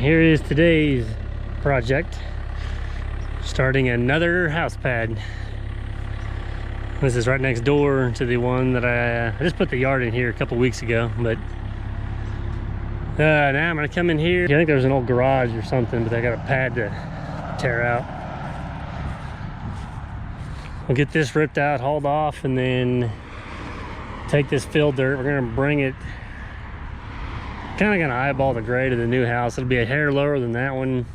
here is today's project. Starting another house pad. This is right next door to the one that I just put the yard in here a couple weeks ago, but now I'm gonna come in here. I think there's an old garage or something, but I got a pad to tear out. We'll get this ripped out, hauled off, and then take this filled dirt. We're gonna bring it, kind of gonna eyeball the grade of the new house. It'll be a hair lower than that one.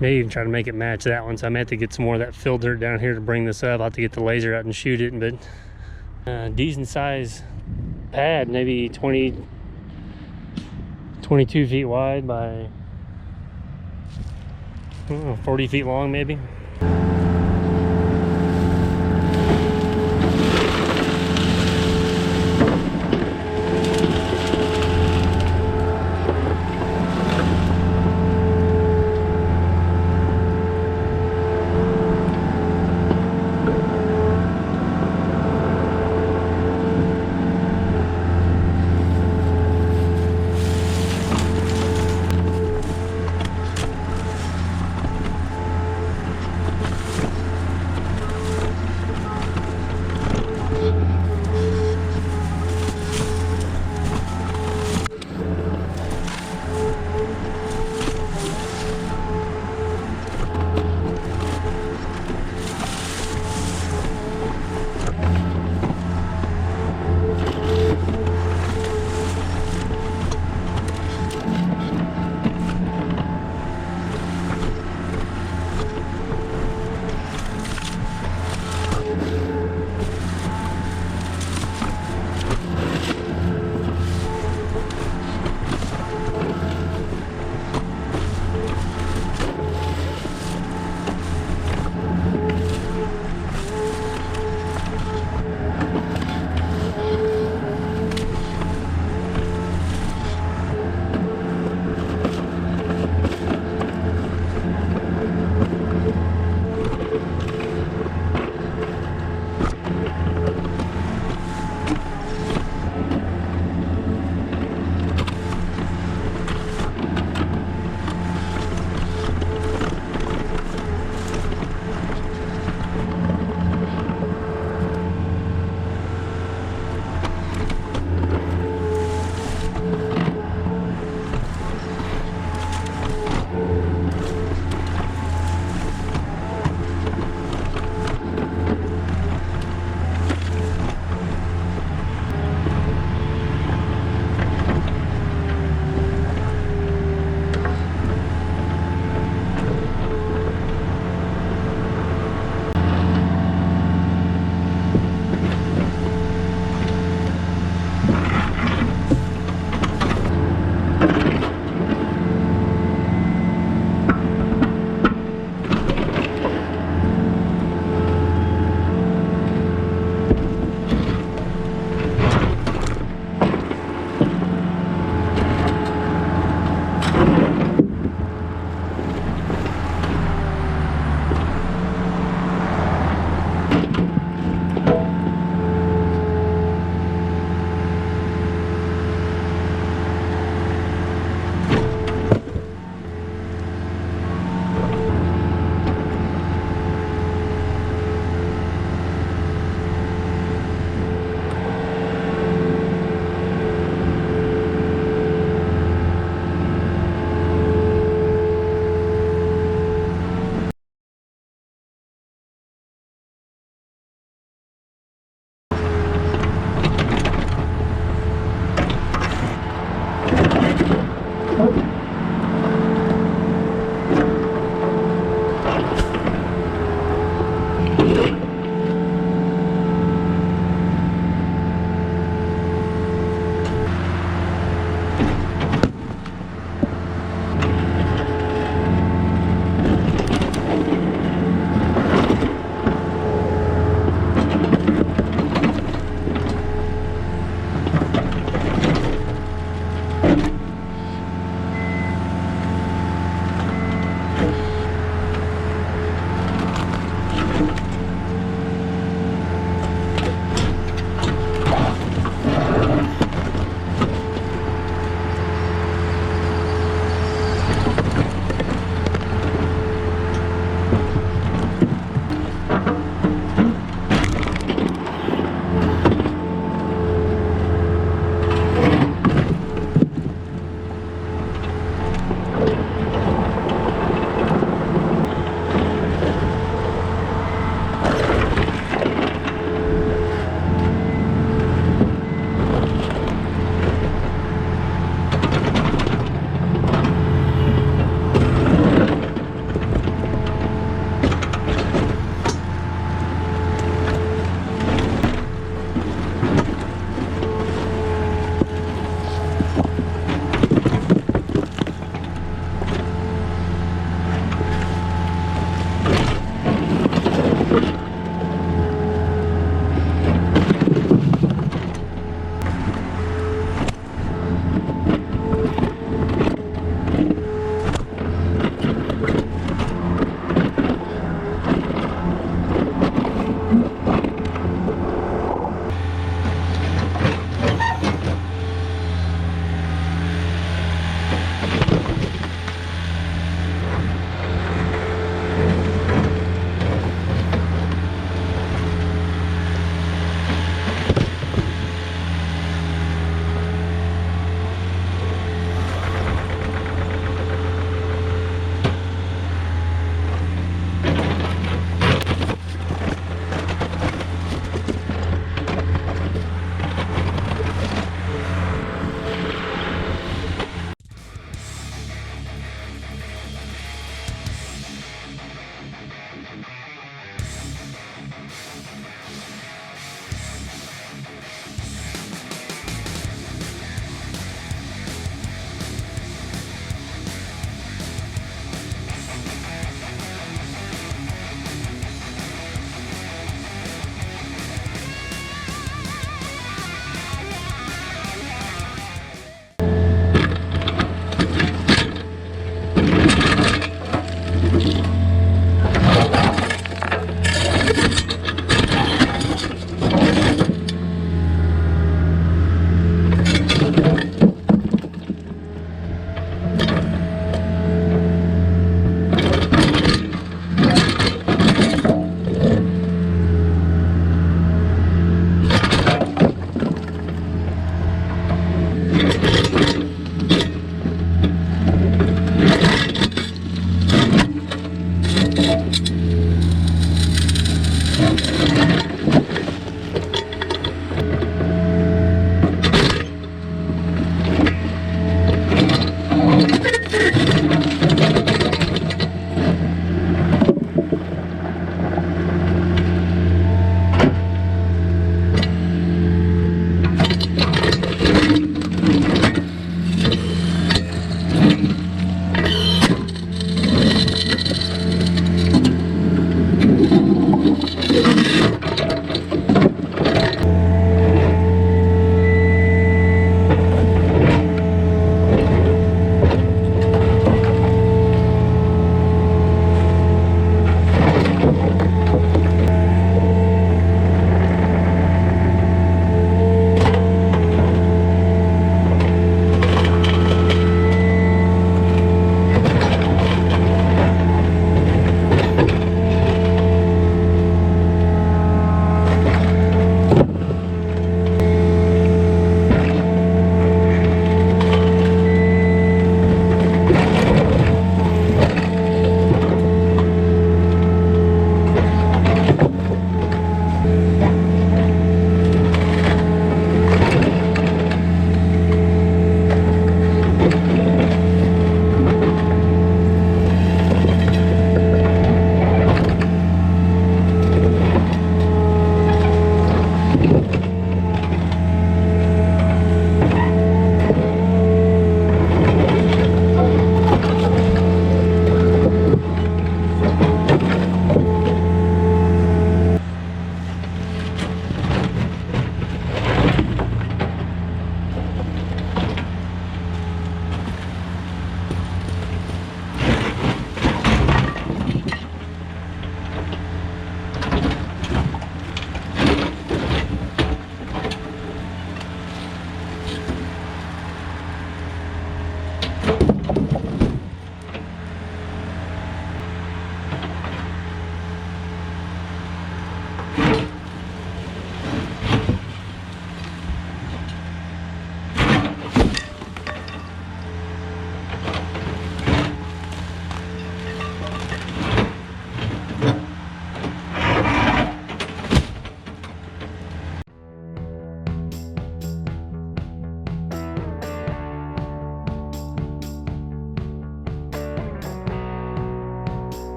Maybe even try to make it match that one. So I may have to get some more of that filled dirt down here to bring this up. I'll have to get the laser out and shoot it, but decent size pad, maybe 22 feet wide by 40 feet long maybe.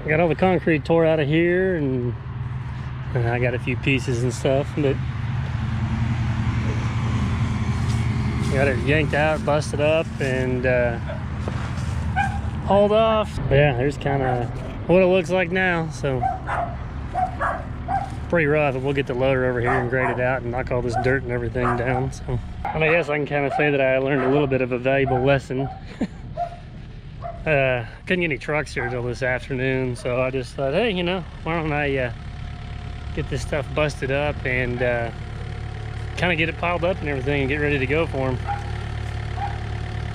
I got all the concrete tore out of here, and I got a few pieces and stuff, but got it yanked out, busted up, and hauled off. But yeah, there's kind of what it looks like now. So pretty rough. We'll get the loader over here and grade it out and knock all this dirt and everything down. So, and I guess I can kind of say that I learned a little bit of a valuable lesson. Couldn't get any trucks here till this afternoon, so I just thought, hey, you know, why don't I get this stuff busted up and kind of get it piled up and everything and get ready to go for them.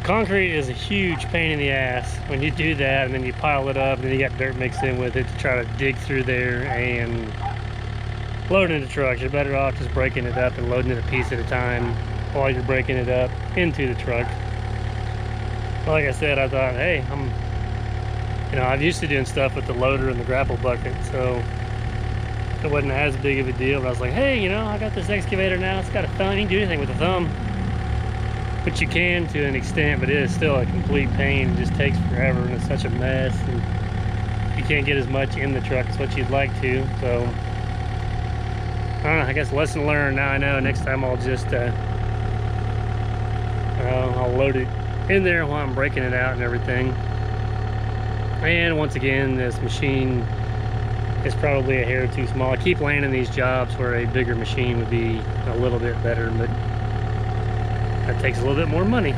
Concrete is a huge pain in the ass when you do that, and then you pile it up and then you got dirt mixed in with it to try to dig through there and load it into trucks. You're better off just breaking it up and loading it a piece at a time while you're breaking it up into the truck. Like I said, I thought, hey, I'm used to doing stuff with the loader and the grapple bucket, so it wasn't as big of a deal. But I was like, hey, you know, I got this excavator now. It's got a thumb. You can do anything with a thumb, but you can to an extent. But it is still a complete pain. It just takes forever, and it's such a mess. And you can't get as much in the truck as what you'd like to. So I don't know. I guess lesson learned. Now I know. Next time I'll just I'll load it in there while I'm breaking it out and everything. And once again, this machine is probably a hair too small. I keep landing these jobs where a bigger machine would be a little bit better, but that takes a little bit more money.